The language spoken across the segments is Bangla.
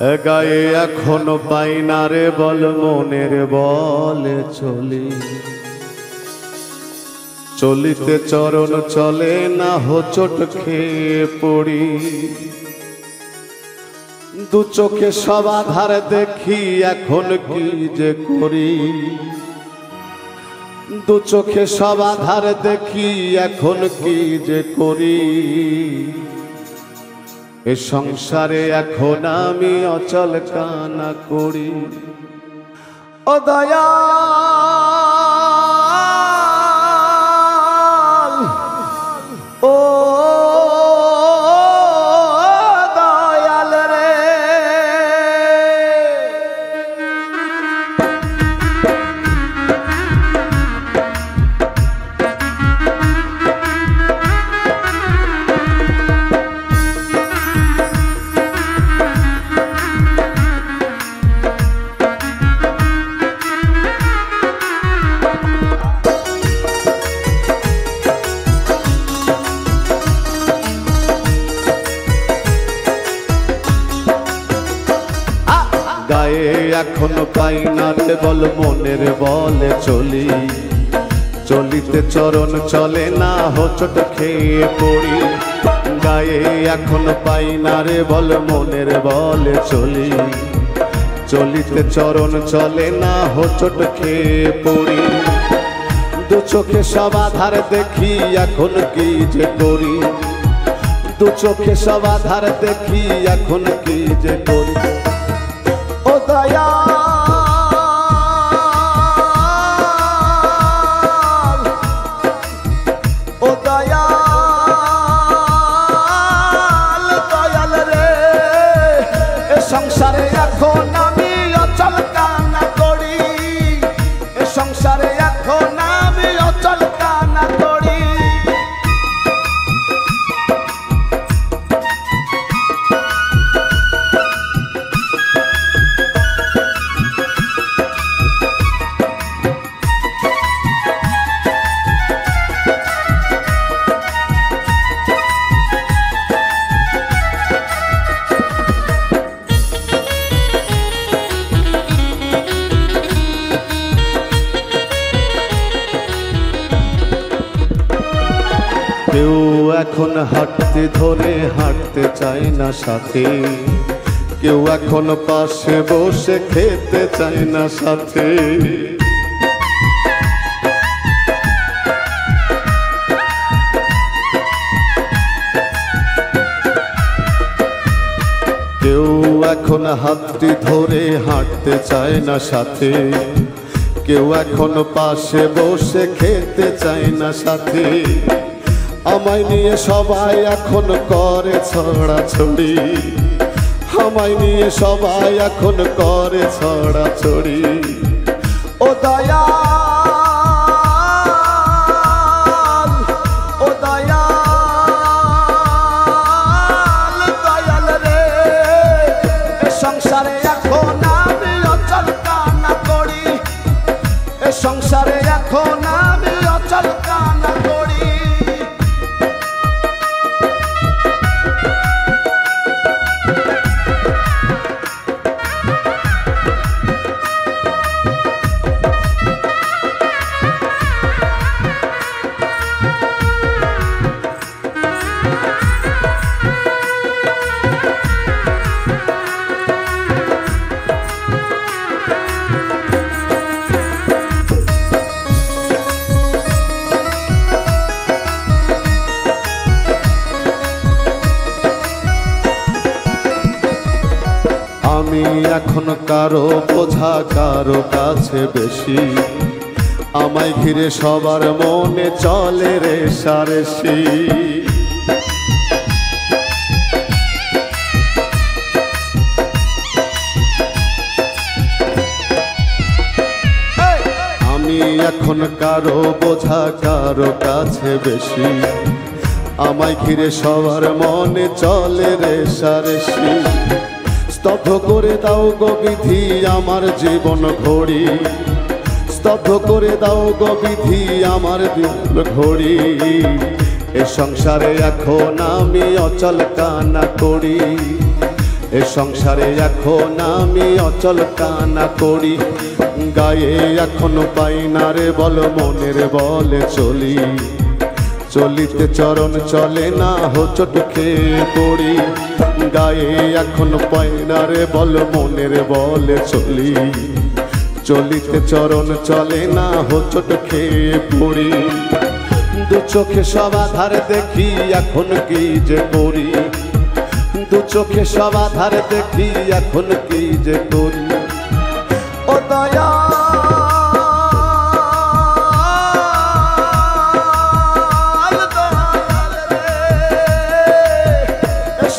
গায়ে এখনো পাই না রে বল মনের বলে চলি চলিতে চরণ চলে না হোঁচট খেয়ে পড়ি দু চোখে সব আধার দেখি এখন কি যে করি দু চোখে সব আধার দেখি এখন কি যে করি এ সংসারে এখন আমি অচল কানা করি ও দয়াল ও দয়াল রে গায়ে এখনো পাই না রে বল মনের বলে চলি চলিতে চরণ চলে না হোঁচট খেয়ে পড়ি গায়ে এখনো পাই না রে বল মনের বলে চলি চলিতে চরণ চলে না হোঁচট খেয়ে পড়ি দু চোখে সব আধার দেখি এখন কি যে করি দু চোখে সব আধার দেখি এখন কি যে করি ও দয়াল ও দয়াল দয়াল রে এ সংসারে এখন আমি অচল কানা করি এ সংসারে এখন আমি অচল কানা করি কেউ এখন হাঁটতে ধরে হাঁটতে চায় না সাথে কেউ এখন পাশে বসে খেতে চায় না সাথে কেউ এখন হাতটি ধরে হাঁটতে চায় না সাথে কেউ এখন পাশে বসে খেতে চায় না সাথে আমায় নিয়ে সবাই এখন করে ছড়াছড়ি আমায় নিয়ে সবাই এখন করে ছড়াছড়ি ও দয়াল ও দয়াল দয়াল রে এ সংসারে এখন আমি অচল কানা করি এ সংসারে এখন আমি অচল কানা করি আমি এখন কারো বোঝা কারো কাছে বেশি আমায় ঘিরে সবার মনে চলে রেষারেষি আমি এখন কারো বোঝা কারো কাছে বেশি আমায় ঘিরে সবার মনে চলে রেষারেষি স্তব্ধ করে দাও গো বিধি আমার জীবন ঘড়ি স্তব্ধ করে দাও গো বিধি আমার জীবন ঘড়ি এ সংসারে এখন আমি অচল কানা করি এ সংসারে এখন আমি অচল কানা করি, গায়ে এখন পাই না রে বল মনের বলে চলি। চলিতে চরণ চলে না হোঁচট খেয়ে পড়ি, গায়ে এখন পাই না রে বল মনের বলে চলি। চলিতে চরণ চলে না হোঁচট খেয়ে পড়ি, দু চোখে সব আধার দেখি এখন কি যে করি। দু চোখে সব আধার দেখি এখন কি যে করি। ও দয়া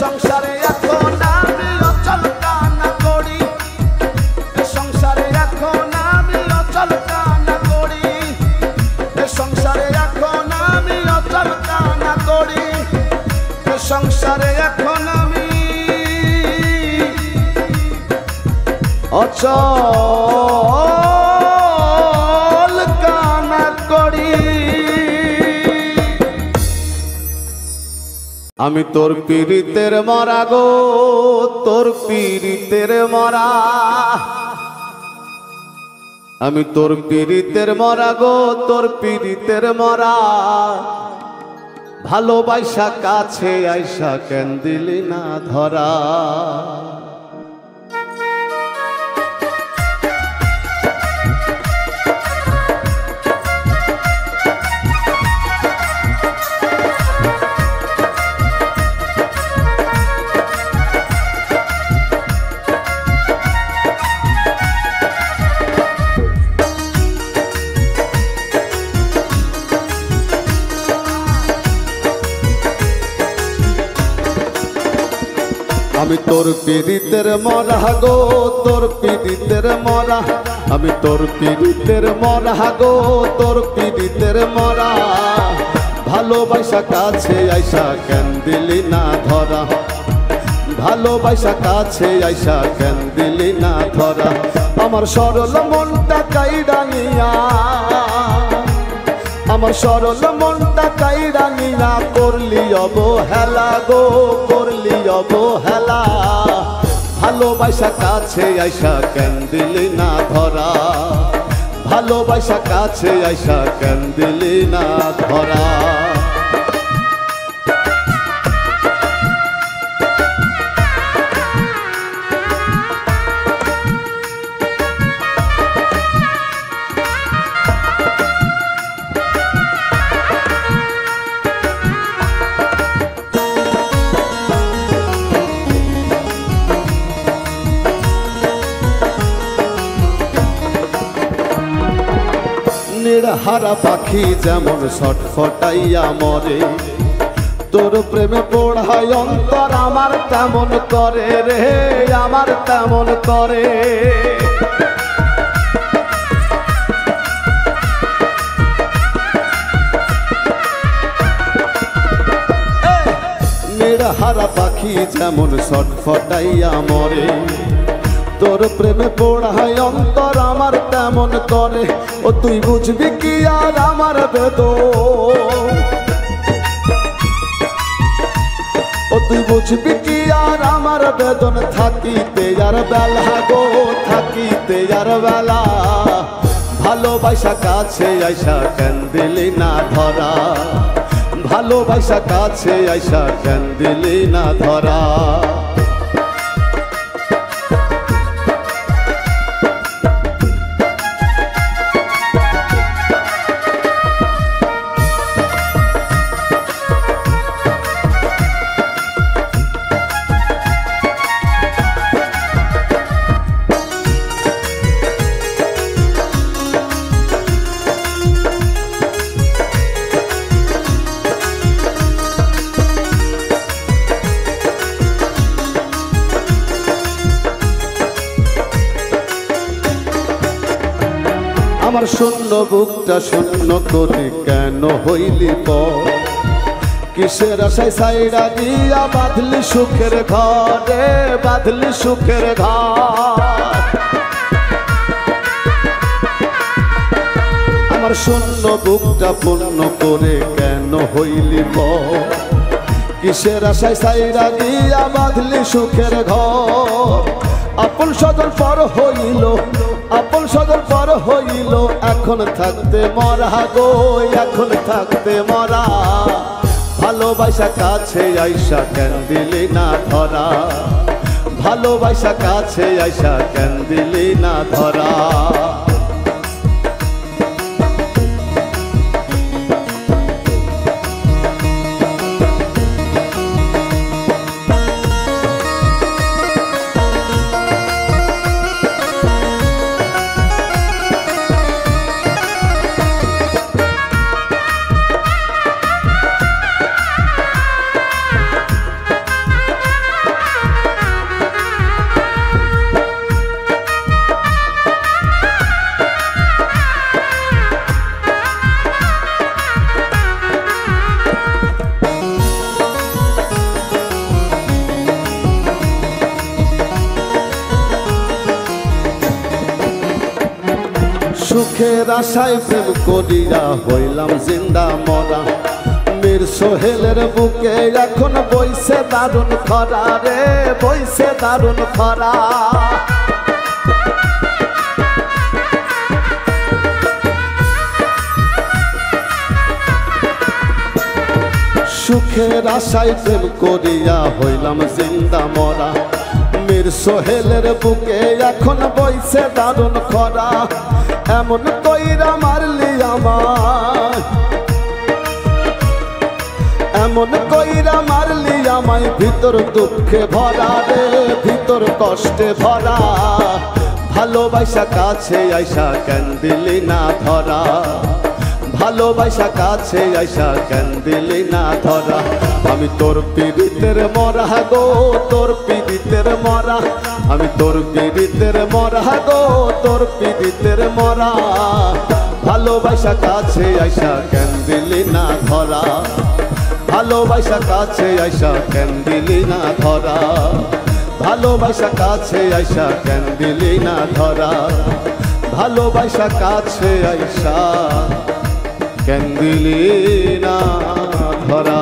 সংসারে এখন আমি অচল কানা করি, সংসারে এখন আমি অচল কানা করি, সংসারে এখন আমি অচল কানা করি, সংসারে এখন আমি অচল কানা করি। আমি তোর পীড়িতের মরা গো, তোর পীড়িতের মরা, আমি তোর পীড়িতের মরা গো, তোর পীড়িতের মরা। ভালোবাসা কাছে আইসা কেন দিলি না ধরা। আমি তোর পীড়িতের মরা গো, তোর পীড়িতের মরা, আমি তোর পীড়িতের মরা গো, তোর পীড়িতের মরা। ভালোবাসা কাছে আইসা কেন দিলি না ধরা, ভালোবাসা কাছে আইসা কেন দিলি না ধরা। আমার সরল মনটা কাইড়া নিয়া, আমার সরল মনটা কাইড়া নিয়া করলি অবহেলা গো, করলি অবহেলা। ভালোবাসা কাছে আইসা কেন দিলি না ধরা, ভালোবাসা কাছে আইসা কেন দিলি না ধরা। হারা পাখি যেমন ছটফটাইয়া মরে, তোর প্রেমে পড়ায় অন্তর আমার তেমন করে রে, আমার তেমন করে। হারা পাখি যেমন ছটফটাইয়া মরে, তোর প্রেমে পড়ায় অন্তর আমার তেমন করে। ও তুই বুঝবি কি আর আমার বেদন, ও তুই বুঝবি কি আর আমার বেদন। থাকিতে আর বেলা গো, থাকিতে আর বেলা। ভালোবাসা কাছে আইসা কেন দিলি না ধরা, ভালোবাসা কাছে আইসা কেন দিলি না ধরা। আমার শূন্য বুকটা শূন্য করে কেন হইলি পর, কিসের আশায় সাইরা দিয়া বাঁধলি সুখের ঘরে, বাঁধলি সুখের ঘর। আমার শূন্য বুকটা পূর্ণ করে কেন হইলি পর, কিসের আশায় সাইরা দিয়া বাঁধলি সুখের ঘর। আপন সদর পর হইল, আপন সদর পর হইল, এখন থাকতে মরা গো, এখন থাকতে মরা। ভালোবাসা কাছে আইসা কেন দিলি না ধরা, ভালোবাসা কাছে আইসা কেন দিলি না ধরা। সুখের আশায় প্রেম করিয়া হইলাম জিন্দা মরা। মীর সোহেলের বুকে এখন বইছে দারুণ খরা রে, বইছে দারুণ খরা। সুখের আশায় প্রেম করিয়া হইলাম জিন্দা মরা। মীর সোহেলের বুকে এখন বইছে দারুণ খরা। এমন কইরা মারলি আমায়, এমন কইরা মারলি আমায়, ভিতর দুঃখে ভরা রে, ভিতর কষ্টে ভরা। ভালোবাসা কাছে আইসা কেন দিলি না ধরা, ভালোবাসা কাছে আইসা কেন দিলি না ধরা। আমি তোর পীড়িতের মরা গো, তোর পীড়িতের মরা, আমি তোর পীড়িতের মরা গো, তোর পীড়িতের মরা। ভালোবাসা কাছে আইসা কেন দিলি না ধরা, ভালোবাসা কাছে আইসা কেন দিলি না ধরা, ভালোবাসা কাছে আইসা কেন দিলি না ধরা, ভালোবাসা কাছে আইসা কেন দিলি না ধরা।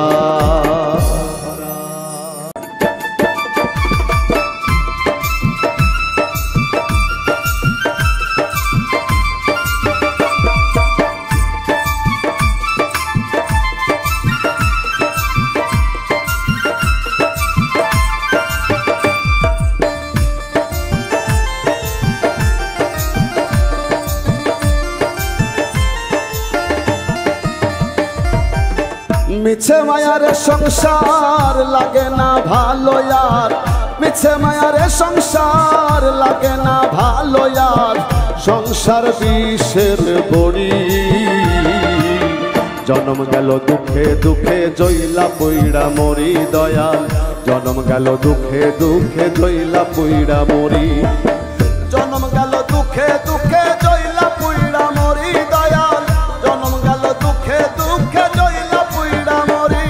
মিছে মায়ার সংসার লাগে না ভালো यार, মিছে মায়ার সংসার লাগে না ভালো यार। সংসার বিষের বড়ি, জন্ম গেল দুঃখে দুঃখে জইলা পইড়া মরি দয়াল, জন্ম গেল দুঃখে দুঃখে জইলা পইড়া মরি, জন্ম গেল দুঃখে দুঃখে জইলা পইড়া মরি দয়াল, জন্ম গেল দুঃখে দুঃখে জইলা পইড়া মরি।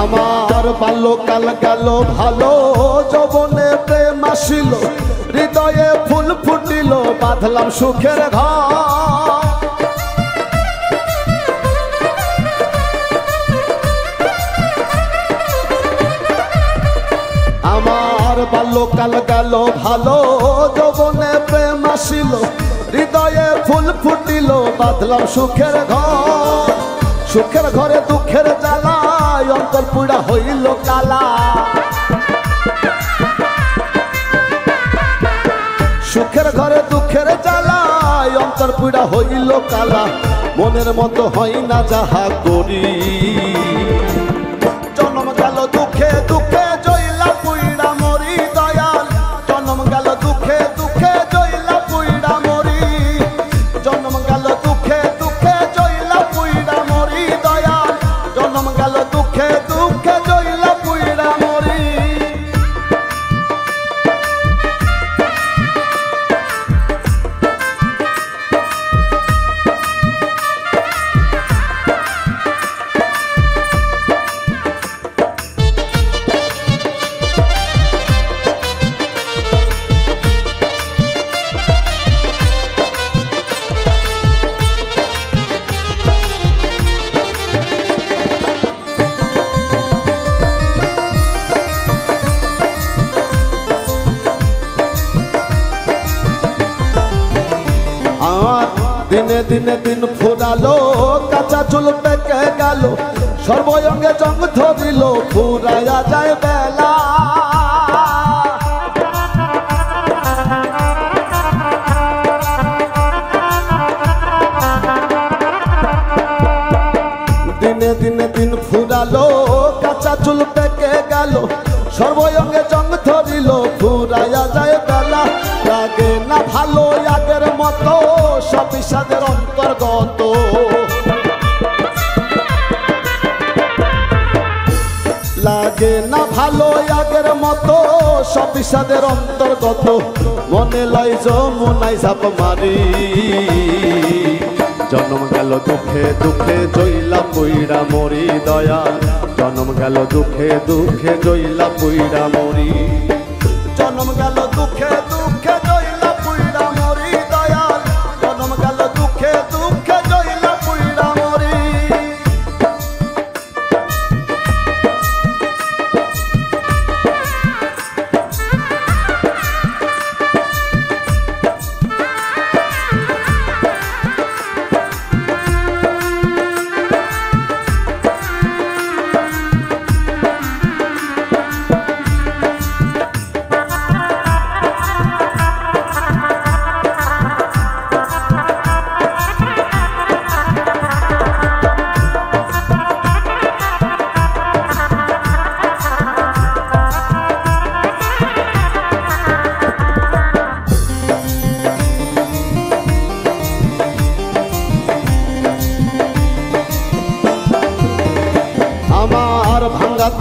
আমার বাল্যকাল গেল ভালো, যৌবনে প্রেম আসিল, হৃদয়ে ফুল ফুটিল, বাঁধলাম সুখের ঘর। আমার বাল্যকাল গেল ভালো, যৌবনে প্রেম আসিল, হৃদয়ে ফুল ফুটিল, বাঁধলাম সুখের ঘর। সুখের ঘরে দুঃখের জ্বালা, অন্তর পুড়া হইল কালা। সুখের ঘরে দুঃখের জ্বালা, অন্তর অন্তর পুরা হইল কালা মনের মতো হয় না যাহা করি জন্ম গেল দুঃখে দুঃখে জইলা পুইরা মরি দয়াল জন্ম গেল দুঃখে দুঃখে জইলা পুইরা মরি জন্ম গেল দুঃখে দুঃখে জইলা পুইরা মরি দয়াল জন্ম গেল দুঃখে দুঃখে জইলা পুইরা মরি দিনে দিনে দিন ফুরালো কাঁচা চুল পেকে গেল সর্বঙ্গে জং ধরিল ফুরাইয়া যায় বেলা দিনে দিনে দিন ফুরালো কাঁচা চুল পেকে গেল সর্বঙ্গে জং ধরিল ফুরাইয়া যায় বেলা লাগে না ভালো আগের মতো সব বিষাদের অন্তর্গত লাগে না ভালো আগের মতো সব বিষাদের অন্তর্গত মনে লয় যমুনায় ঝাঁপ মারি জন্ম গেল দুঃখে দুঃখে জইলা পুইরা মরি দয়াল জন্ম গেল দুঃখে দুঃখে জইলা পুইরা মরি জন্ম গেল দুঃখে দুঃখে জইলা পুইরা মরি দয়াল জন্ম গেল দুঃখে দুঃখে জইলা পুইরা মরি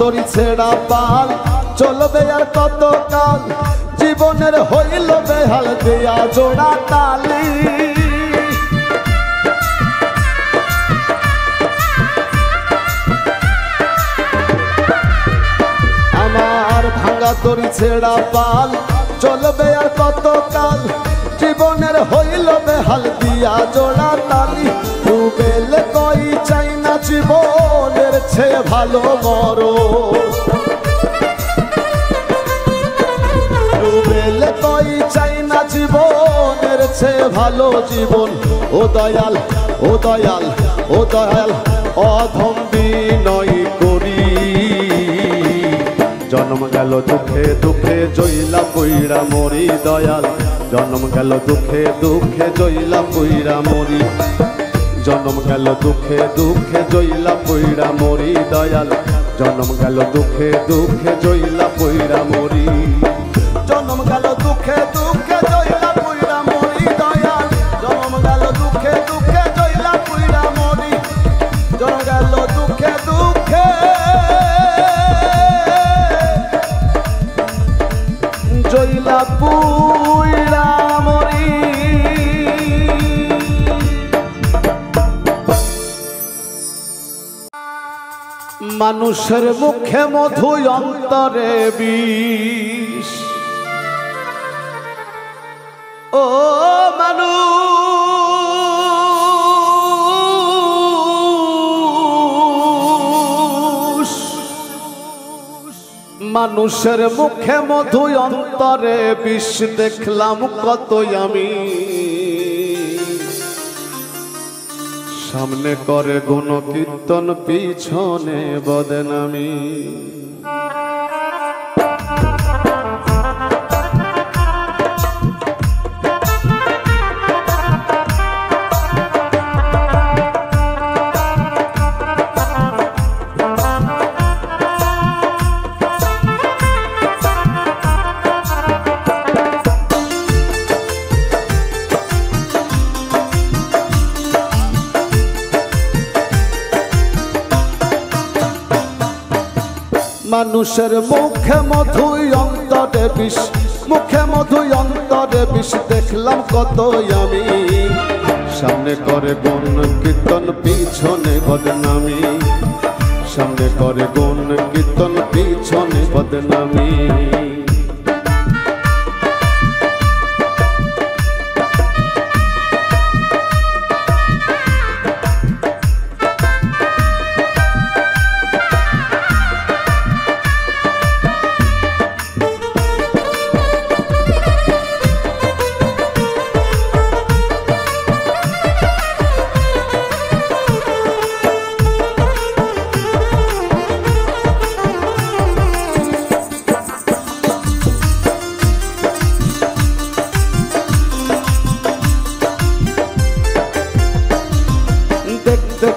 তরি ছেড়া পাল চলবে আর কত কাল জীবনের হইল বেহাল দেয়া জোড়া তালি আমার ভাঙা তরি ছেড়া পাল চলবে আর কত কাল জীবনের হইল বেহাল দিয়া জোড়া তালি ডুবেলে কই চাই না জীবনের চেয়ে ভালো মরো ডুবেলে কই চাই না জীবনের চেয়ে ভালো জীবন ও দয়াল ও দয়াল ও দয়াল অধম বিনয় করি জন্ম গেল দুঃখে দুঃখে জইলা পুইরা মরি দয়াল জন্ম গেল দুঃখে দুঃখে জইলা পুইরা মরি জন্ম গেল দুঃখে দুঃখে জইলা পুইরা মরি দয়াল জন্ম গেল দুঃখে দুঃখে জইলা পুইরা মরি জন্ম গেল দুঃখে দুঃখে জইলা পুইরা মরি দয়াল জন্ম গেল দুঃখে দুঃখে জইলা পুইরা মরি জন্ম গেল দুঃখে দুঃখে জইলা পুইরা মরি মানুষের মুখে মধু অন্তরে বিষ ও মানুষ মানুষের মুখে মধু অন্তরে বিষ দেখলাম কতই আমি সামনে করে গুণ কীর্তন পিছনে বদনামি মানুষের মুখে মধুই অন্তরে বিষ, মুখে মধুই অন্তরে বিষ দেখলাম কতই আমি। সামনে করে গুণ কীর্তন পিছনে বদনামি, সামনে করে গুণ কীর্তন পিছনে বদনামি।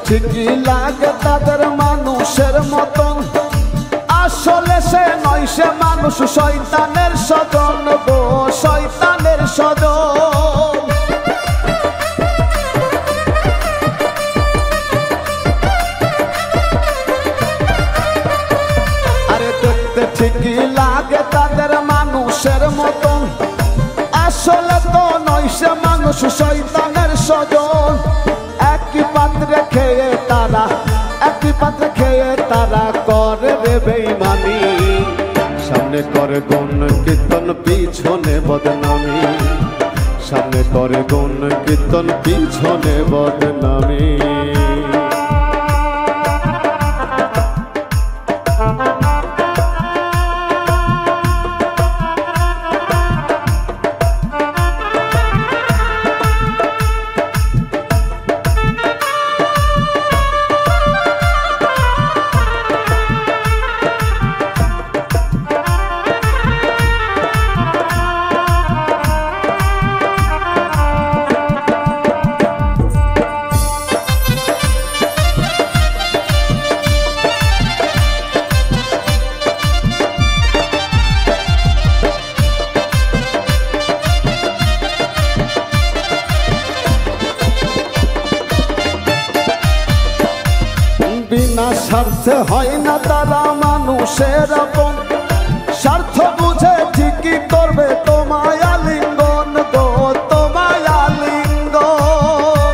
ঠিকই লাগে তাদের মানুষের মতন, আসলে সে নয়, সে মানুষ শয়তানের স্বজন গো, শয়তানের স্বজন। আরে দেখতে ঠিকই লাগে তাদের মানুষের মতন, আসলে তো নয়, সে মানুষ শয়তানের স্বজন। একই পাত্রে খেয়ে তারা, একই পাত্রে খেয়ে তারা করে রে বেঈমানি। সামনে করে গুণ কীর্তন পিছনে বদনামি, সামনে করে গুণ কীর্তন পিছনে বদনামি। বিনা স্বার্থে হয় না তারা মানুষের আপন, স্বার্থ বুঝে ঠিকই করবে তোমায় আলিঙ্গন গো, তোমায় আলিঙ্গন।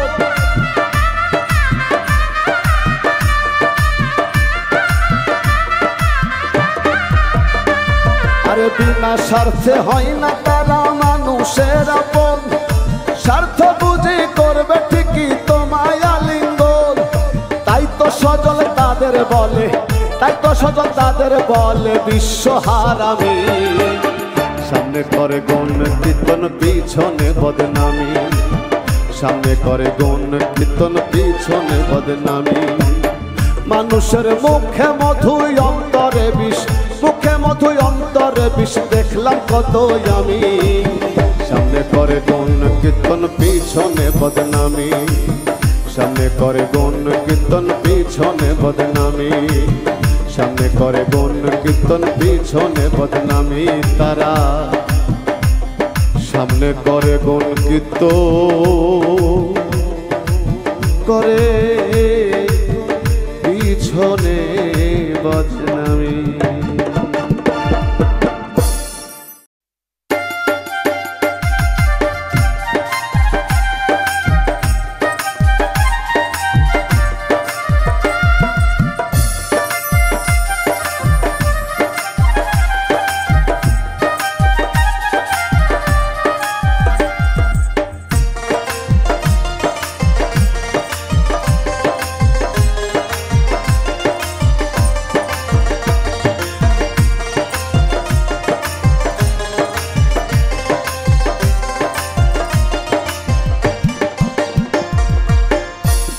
আরে বিনা স্বার্থে হয় না তারা মানুষের আপন, স্বার্থ বুঝে করবে ঠিকই তোমায় আলিঙ্গন। তাই তো সজল তাদের বলে, তাই তো সজল তাদের বলে বিশ্ব হারামি। সামনে করে গুণ কীর্তন পিছনে বদনামি, সামনে করে গুণ কীর্তন পিছনে বদনামি। মানুষের মুখে মধুই অন্তরে বিষ, মুখে মধুই অন্তরে বিষ দেখলাম কতই আমি। সামনে করে গুণ কীর্তন পিছনে বদনামি, সামনে করে গুণ কীর্তন পিছনে বদনামি, সামনে করে গুণ কীর্তন পিছনে বদনামি। তারা সামনে করে গুণ কীর্তন করে পিছনে বদনামি।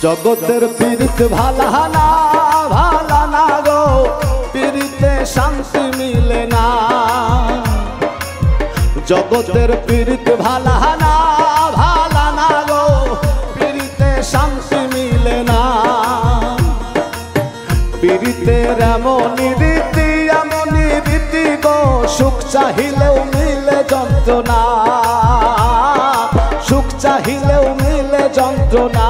জগতের পীড়িত ভালা না, ভালা না গো, পীড়িতে শান্তি মিলে না। জগতের পীড়িত ভালা না, ভালা না গো, পীড়িতে শান্তি মিলে না। পীড়িতের এমনই রীতি, এমনই রীতি গো, সুখ চাহিলেও মিলে যন্ত্রণা, সুখ চাহিলেও মিলে যন্ত্রণা।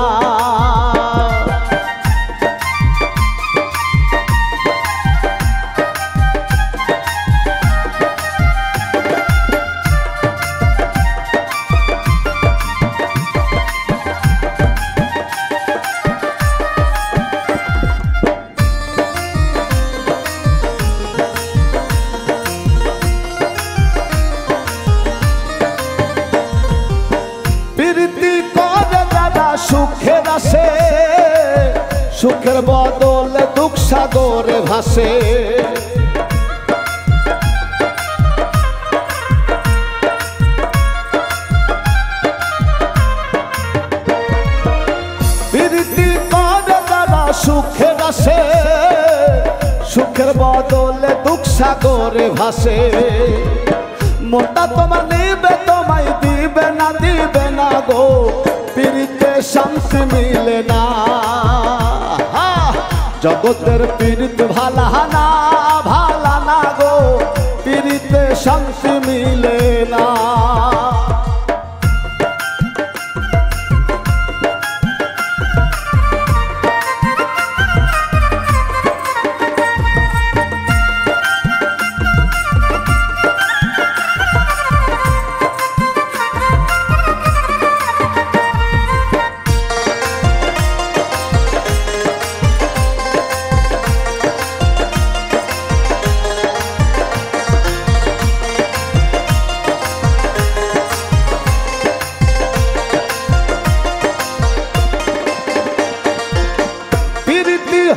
সুখের বদলে দুঃখ সাগরে ভাসে। প্রীতি করে যারা সুখের আসে, সুখের বদলে দুঃখ সাগরে ভাসে। মনটা তোমার নিবে তোমায় দিবে না গো, প্রীতিতে শান্তি মিলে না। জগতের প্রীত ভালা না গো, প্রীতিতে শান্তি মিলে না।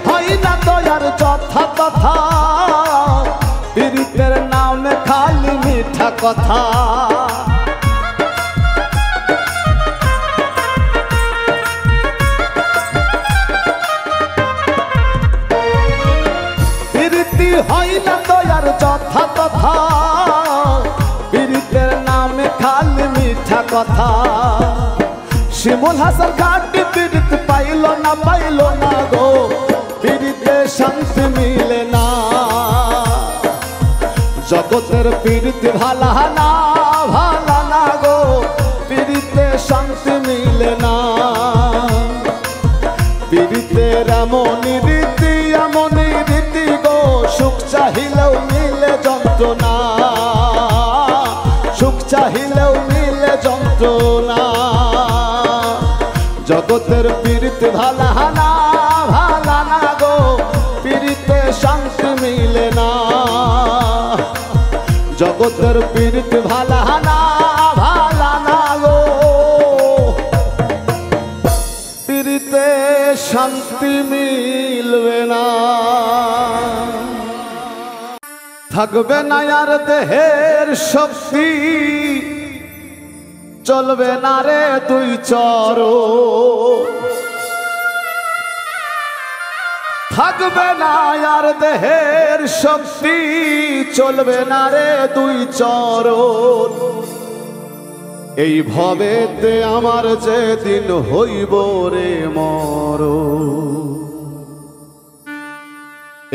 হয় না দয়ার যথা তথা, প্রীতের নামে খালি মিঠা কথা। প্রীতি হয় না দয়ার যথা তথা, প্রীতের নামে খালি মিঠা কথা। শিমুল হাসান ঘাটি প্রীত পাইল না গো, প্রীতিতে শান্তি মিলে না। জগতের প্রীতি ভালা না গো, প্রীতিতে শান্তি মিলে না। প্রীতির এমনই রীতি গো, সুখ চাহিলেও মিলে যন্ত্রণা, সুখ চাহিলেও মিলে যন্ত্রণা। জগতের প্রীতি ভালা না গো, প্রীতিতে শান্তি মিলে না। জগতের প্রীতি ভালা না গো, প্রীতিতে শান্তি মিলবে না। থাকবে না আর দেহের শক্তি, চলবে না রে দুই চরণ। থাকবে না আর দেহের শক্তি, চলবে না রে দুই চরণ। এই ভবেতে আমার যেদিন হইব রে মরণ,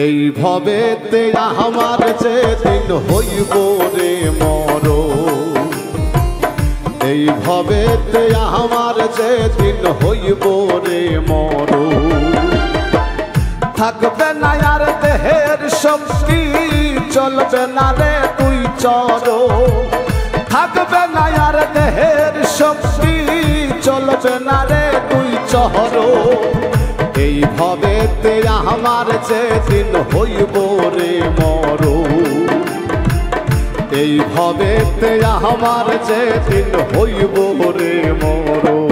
এই ভবেতে আমার যেদিন হইব রে মরণ। এই ভবেতে আমার যেদিন হইব রে মরণ। থাকবে না আর দেহের শক্তি, চলবে না রে তুই চরণ। থাকবে না আর দেহের শক্তি, চলবে না রে তুই চরণ। এই ভবেতে আমার যেদিন হইব রে মরণ। এই ভবেতে আমার যেদিন হইব রে মরণ।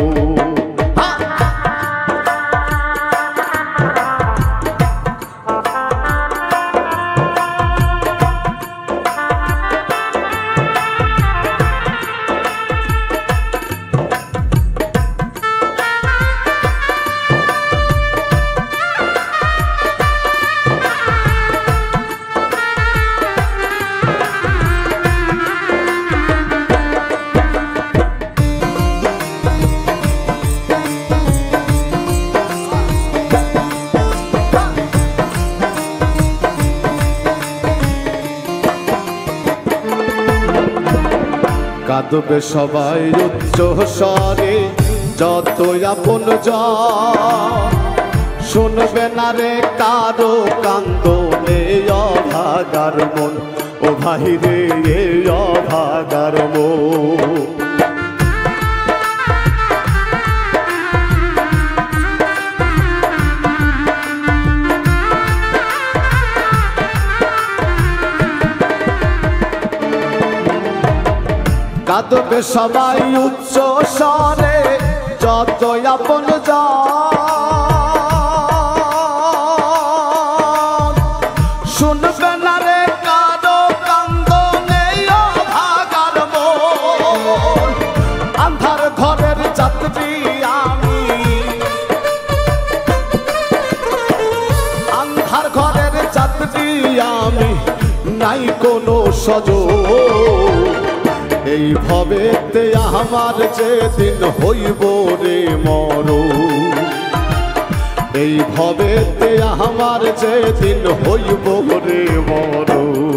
কাঁদবে সবাই উচ্চ স্বরে, যত আপন জন। শুনবে না রে কারো কান্দনে অভাগার মন, ও ভাই রে অভাগার মন। কাঁদবে সবাই উচ্চ স্বরে, যত আপন জন। কোনো সজন এই ভবেতে আমার যেদিন হইব রে মরণ এই ভবেতে আমার যেদিন হইব রে মরণ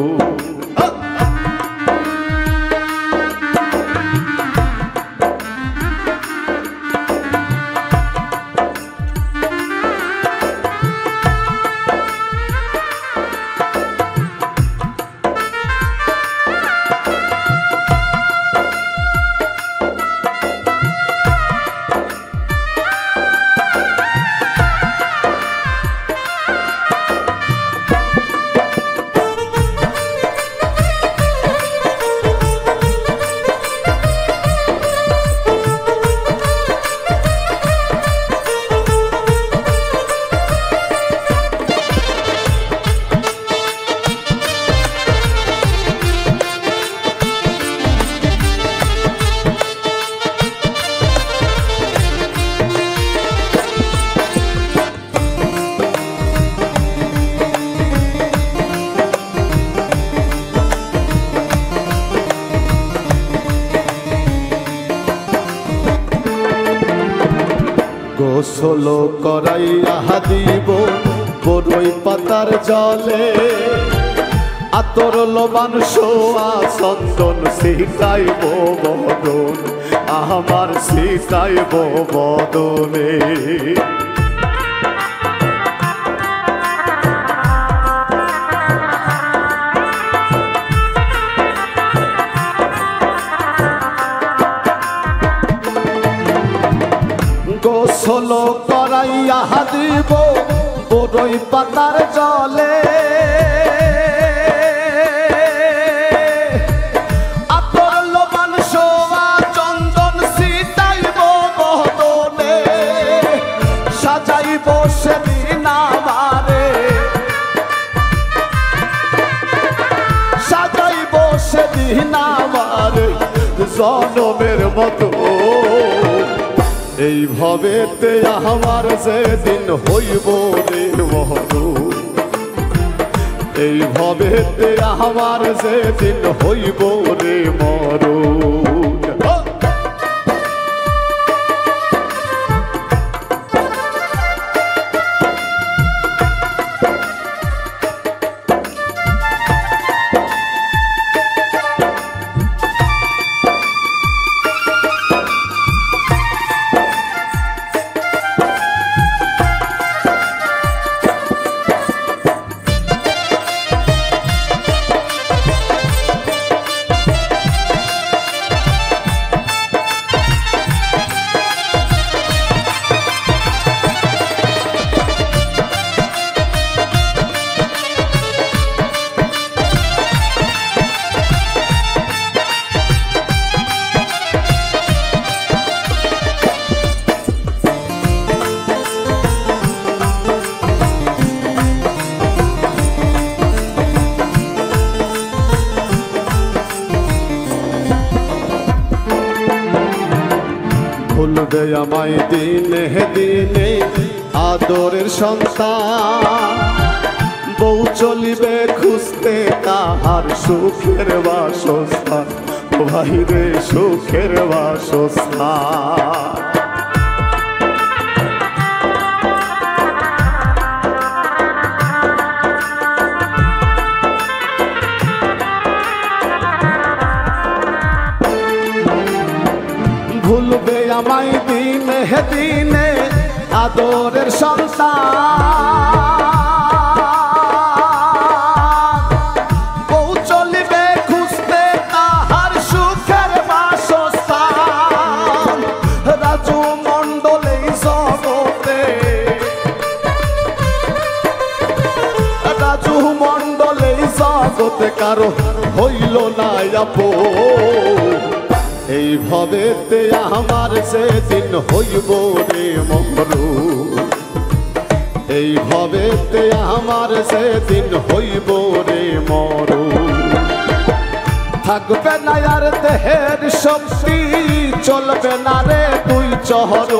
গোসল করাইয়া দিব বড়ই পাতার জলে আতর লবণ সোয়া চন্দন ছিটাইব বদন আমার ছিটাইব বদনে গোসল করাইয়া দিব বড়ই পাতার জলে আতর লবণ সোয়া চন্দন ছিটাইব বদনে সাজাইব সেদিন আমারে সাজাইব সেদিন আমারে জনমের মতো এই ভবেতে আমার যেদিন হইব রে মরণ এই ভবেতে আমার যেদিন হইব রে মরণ ভুলবে আমায় দিনে দিনে আদরের সন্তান বউ চলিবে খুঁজতে তাহার সুখের বাসস্থান ভাই রে সুখের বাসস্থান ভুলবে আমায় দিনে দিনে আদরের সন্তান বউ চলিবে খুঁজতে তাহার সুখের বাসস্থান রাজু মণ্ডল এই জগতে রাজু মণ্ডল এই জগতে কারো হইল না আপন এই ভবেতে আমার যেদিন হইব রে মরণ এই ভবেতে আমার যেদিন হইব রে মরণ থাকবে না আর দেহের শক্তি চলবে না রে দুই চহর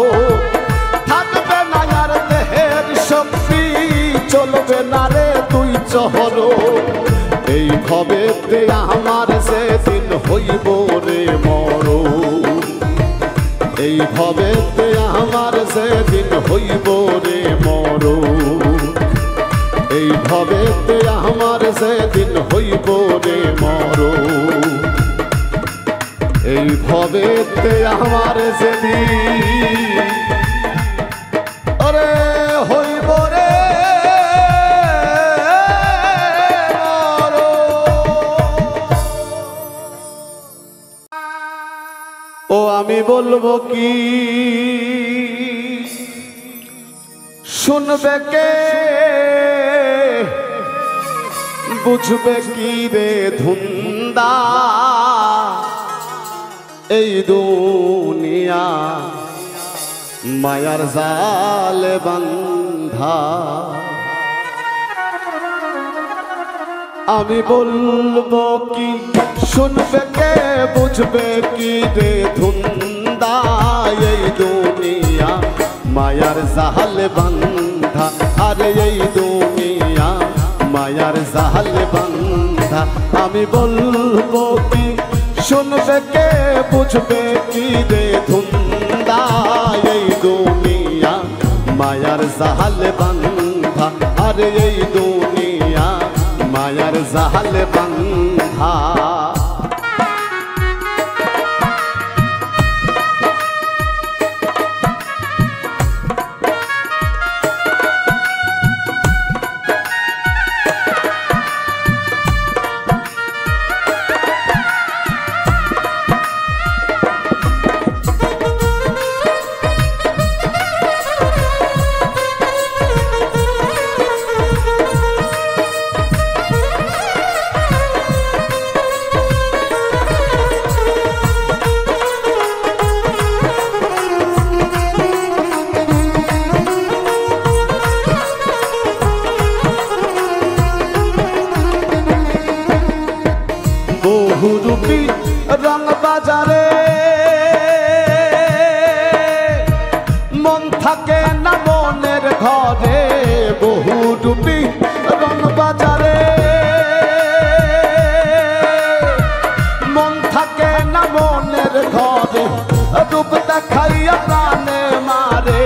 থাকবে না আর দেহের শক্তি চলবে না রে দুই চহর এই ভবেতে আমার সেদিন হইব রে মরণ, এই ভবেতে আমার সেদিন হইব রে মরণ, এই ভবেতে আমার সেদিন হইব রে মরণ, এই ভবেতে আমার সেদিন আরে হইব রে ও আমি বলবো কি শুনবে কে বুঝবে কি রে ধুন্দা এই দুনিয়া মায়ার জালে বান্ধা আমি বলবো কি শুনবে কে বুঝবে কি রে ধুন্দা এই দুনিয়া মায়ার জালে বান্ধা আরে এই দুনিয়া মায়ার জালে বান্ধা আমি বলবো কি শুনবে কে বুঝবে কি রে ধুন্দা এই দুনিয়া মায়ার জালে বান্ধা আরে এই দুনিয়া মায়ার জালে বান্ধা বহুরূপী রং বাজারে মন থাকে না মনের ঘরে, বহুরূপী রং বাজারে মন থাকে না মনের ঘরে, রূপ দেখাইয়া প্রাণে মারে,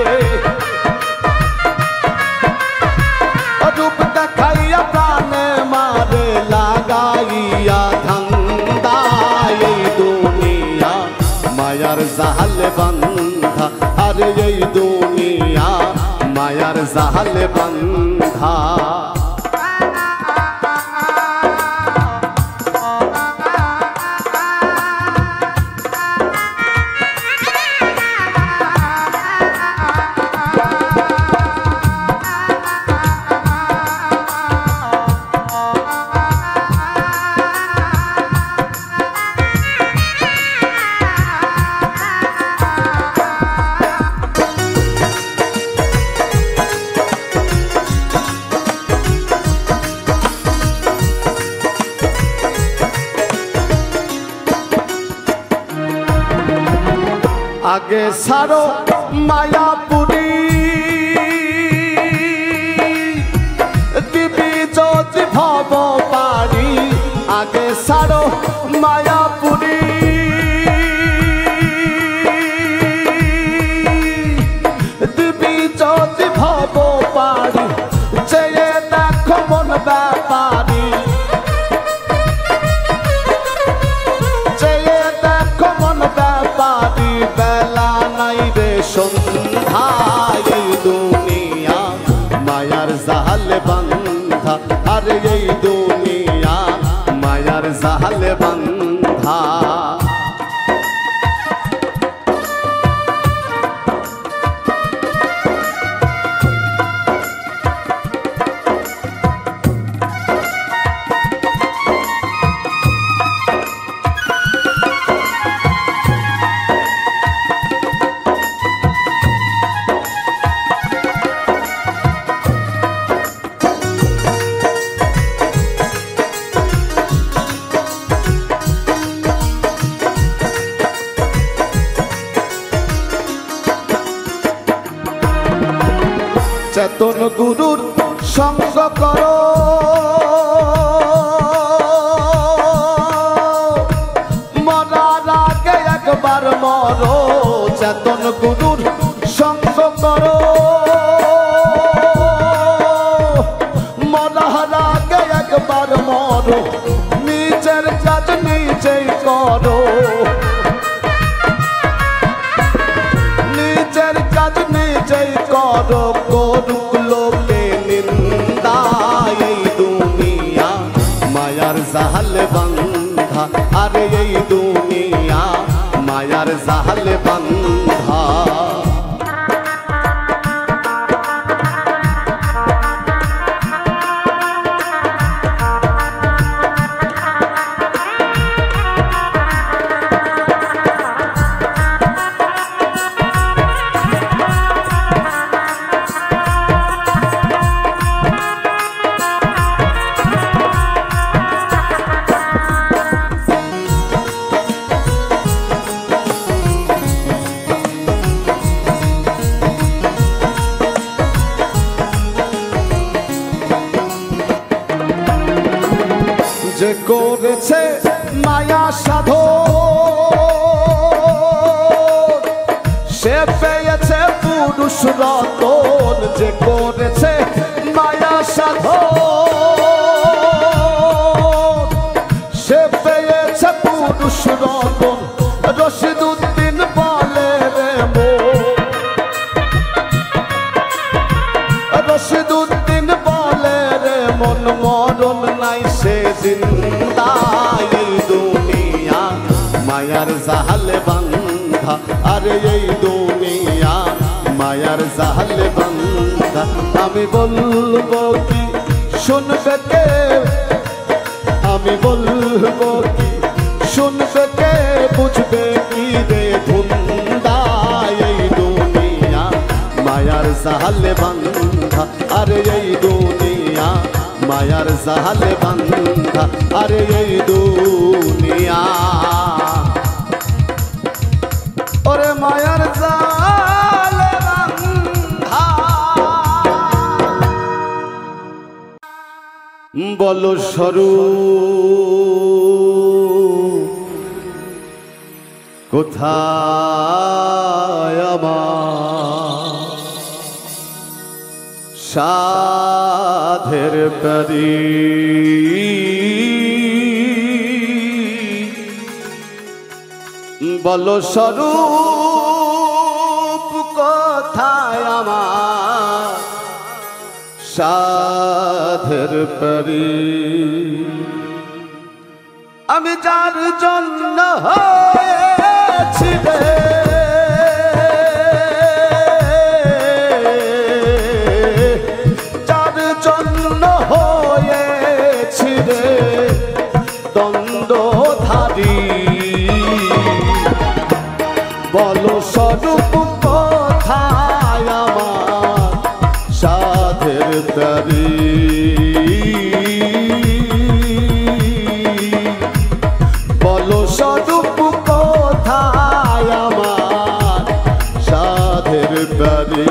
রূপ দেখাইয়া প্রাণে মারে লাগাইয়া ধান্দা এই দুনিয়া মায়ার জালে বান্ধা আরে এই দুনিয়া মায়ার জালে বান্ধা আগে সারো মায়াপুরী দিবি যদি ভব পারি, আগে সারো মায়াপুরী দিবি যদি ভব পারি, চেয়ে দেখো মন ব্যাপারি, চেয়ে দেখো মন ব্যাপারি বেলা নাই রে সন্ধ্যা এই দুনিয়া মায়ার জালে বান্ধা আরে এই দুনিয়া মায়ার জালে বান্ধা চেতন গুরুর সঙ্গ করো একবার মরো, চেতন গুরুর সঙ্গ করো। মরার আগে একবার মরো, নিজের কাজ নিজেই করো। নিজের কাজ নিজেই করো, করুক লোকে নিন্দা। এই দুনিয়া মায়ার জাল বান্ধা, আরে এই দুনিয়া মায়ার জাল বান্ধা। যে করেছে মায়া সাধন, সে পেয়েছে পুরুষ রতন। যে করেছে মায়া সাধন, সে পেয়েছে পুরুষ রতন। রশিদুদ্দিন বলে রে মন, রশিদুদ্দিন বলে রে মন, মরণ নাই সে জিন্দা। এই দুনিয়া মায়ার জাল বান্ধা, আরে এই দুনিয়া মায়ার জাল বান্ধা। আমি বলবো কি শুনবে কে, আমি বলবো কি শুনবে কে, বুঝবে কি রে ধুন্দা। এই দুনিয়া মায়ার জাল বান্ধা, আরে এই দুনিয়া মায়ার জাল বান্ধা, আরে এই দুনিয়া ওরে মায়ার জাল বান্ধা। বলো স্বরূপ কোথায় আমার, সাধের পরি বলো স্বরূপ কোথায় আমার, সাধের পরি। আমি যার জন্য হয়েছি রে, যার জন্য হয়েছি রে দ্বন্দ্বধারী, বলো স্বরূপ কোথায় আমার, সাধের তরি। বলো স্বরূপ কোথায় আমার, সাধের তরি।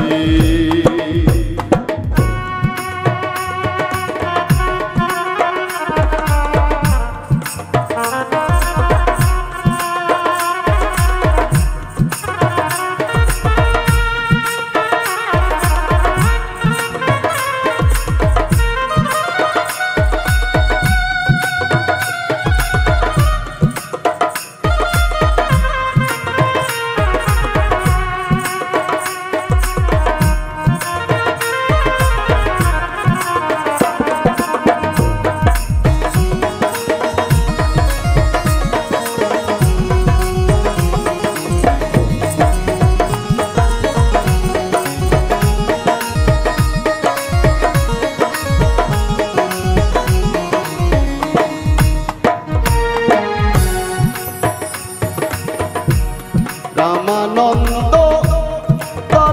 রামানন্দ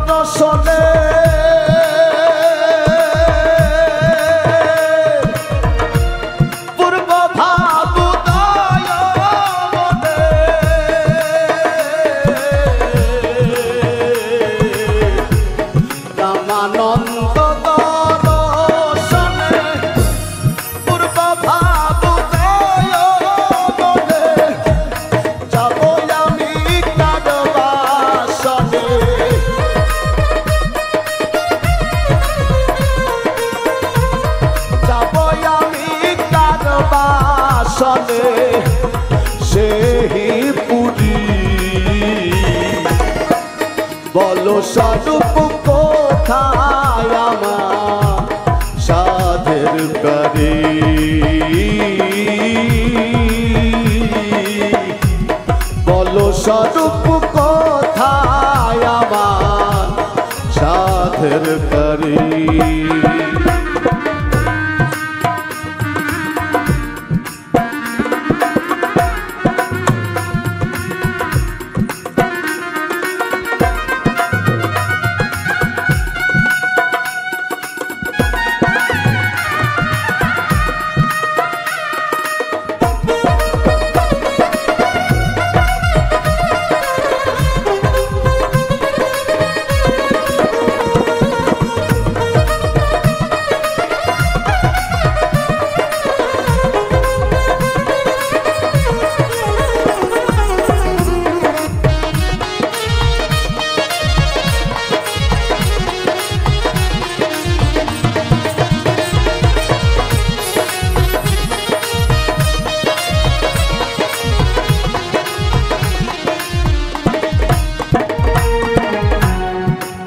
দর্শনে পূর্ব ভাবুদয় মনে, রামানন্দ দর্শনে পূর্ব ভাবুদয় মনে, যাব আমি স্বরূপ কোথায় আমার সাধের গাড়ি বলো স্বরূপ কোথায় আমার সাধের গাড়ি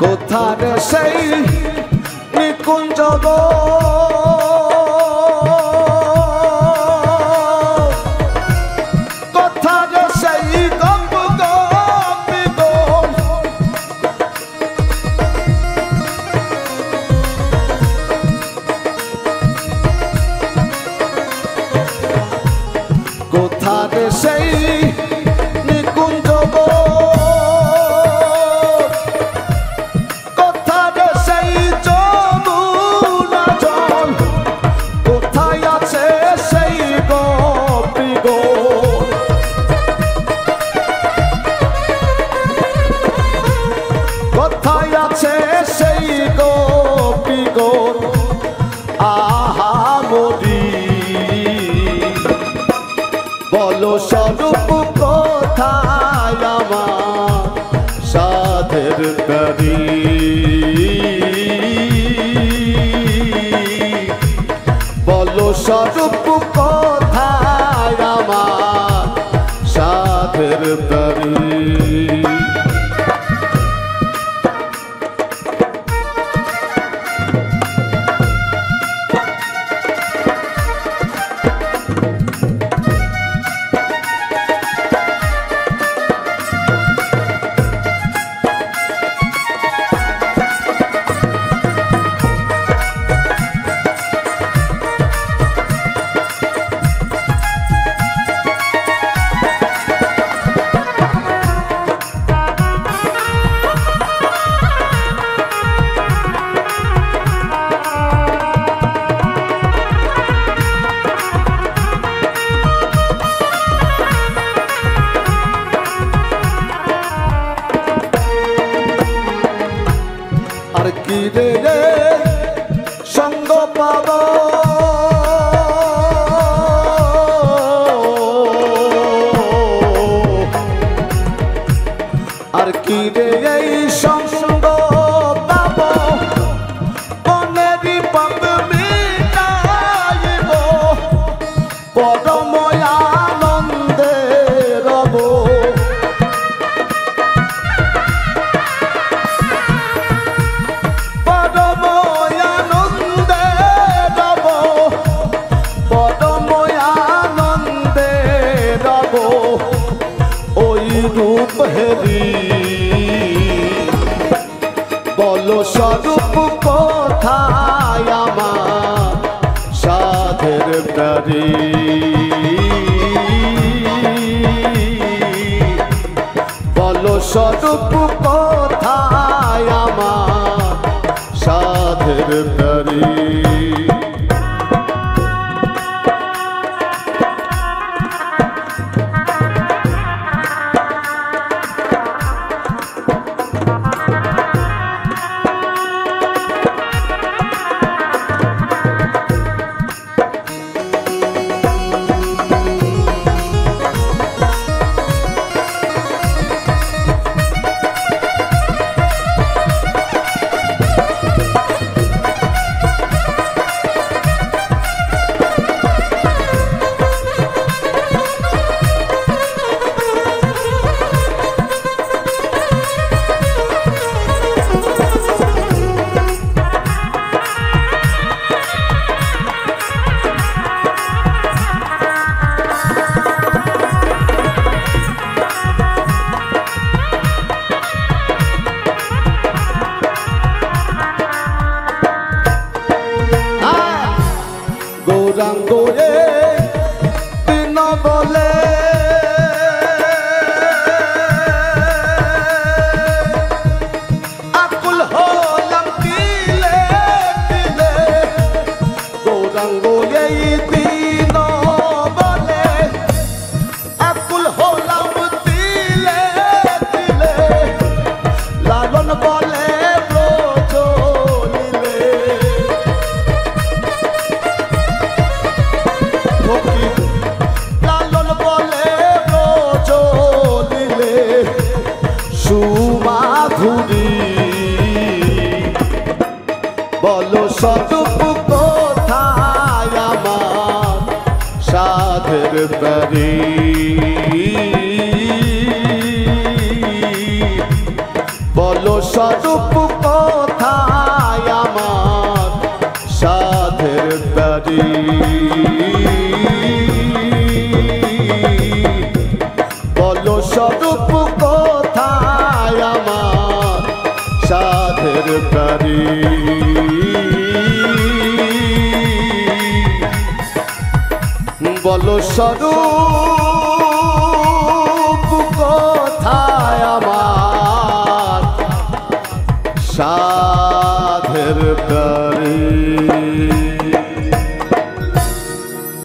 কোথার সেই নিকুঞ্জ গো কোথার সেই গপ গপি গো কোথার সেই নিকুঞ্জ গো কোথায় আছে সেই গোপী গোর আহা মরি বলো স্বরূপ কোথায় আমার সাধের গাড়ি বলো স্বরূপ কোথায় আমার সাধের গাড়ি আর কি রে সঙ্গ পাব আর কি রে এই সঙ্গ পাব মনেরই পাপ মিটাইব পরম আনন্দে রব রূপ হেরি বলো স্বরূপ কোথায় আমার সাধের গাড়ি বলো স্বরূপ কোথায় আমার সাধের গাড়ি স্বরূপ কোথায় আমার সাধের বাড়ি বলো স্বরূপ কোথায় আমার সাধের বাড়ি বলো স্বরূপ কোথায় আমার সাধের বাড়ি বলো স্বরূপ কোথায় আমার সাধের বাড়ি।